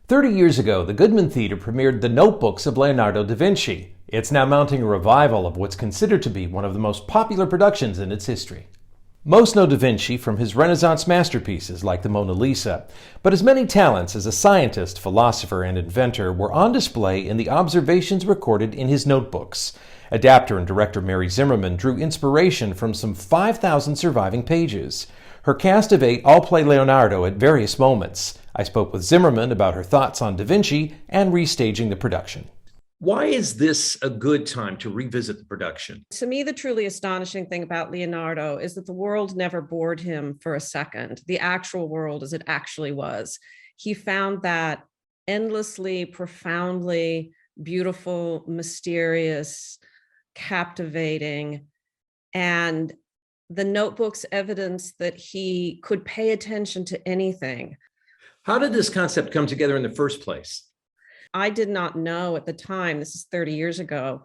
30 years ago, the Goodman Theater premiered The Notebooks of Leonardo da Vinci. It's now mounting a revival of what's considered to be one of the most popular productions in its history. Most know da Vinci from his Renaissance masterpieces like the Mona Lisa, but his many talents as a scientist, philosopher, and inventor were on display in the observations recorded in his notebooks. Adapter and director Mary Zimmerman drew inspiration from some 5,000 surviving pages. Her cast of 8 all play Leonardo at various moments. I spoke with Zimmerman about her thoughts on Da Vinci and restaging the production. Why is this a good time to revisit the production? To me, the truly astonishing thing about Leonardo is that the world never bored him for a second. The actual world as it actually was. He found that endlessly, profoundly beautiful, mysterious, captivating, and the notebooks evidence that he could pay attention to anything. How did this concept come together in the first place? I did not know at the time, this is 30 years ago,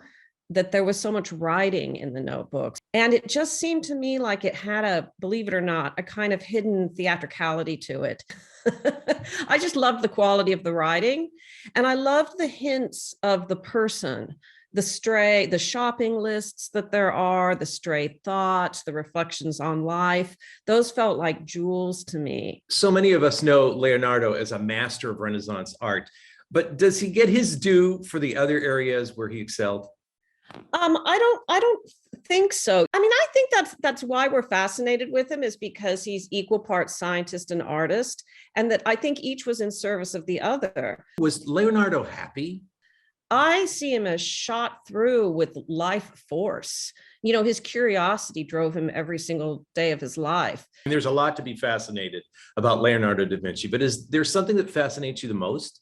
that there was so much writing in the notebooks. And it just seemed to me like it had a, believe it or not, a kind of hidden theatricality to it. I just loved the quality of the writing. And I loved the hints of the person, the shopping lists that there are, the stray thoughts, the reflections on life. Those felt like jewels to me. So many of us know Leonardo as a master of Renaissance art, but does he get his due for the other areas where he excelled? I don't think so. I mean, I think that's why we're fascinated with him, is because he's equal parts scientist and artist, and that I think each was in service of the other. Was Leonardo happy? I see him as shot through with life force. You know, his curiosity drove him every single day of his life. There's a lot to be fascinated about Leonardo da Vinci, but is there something that fascinates you the most?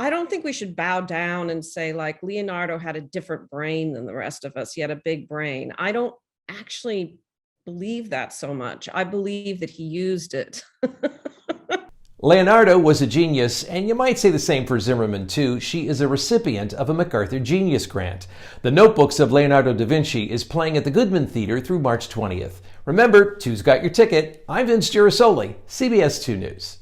I don't think we should bow down and say, like, Leonardo had a different brain than the rest of us. He had a big brain. I don't actually believe that so much. I believe that he used it. Leonardo was a genius, and you might say the same for Zimmerman, too. She is a recipient of a MacArthur Genius Grant. The Notebooks of Leonardo da Vinci is playing at the Goodman Theater through March 20th. Remember, two's got your ticket. I'm Vince Girasoli, CBS 2 News.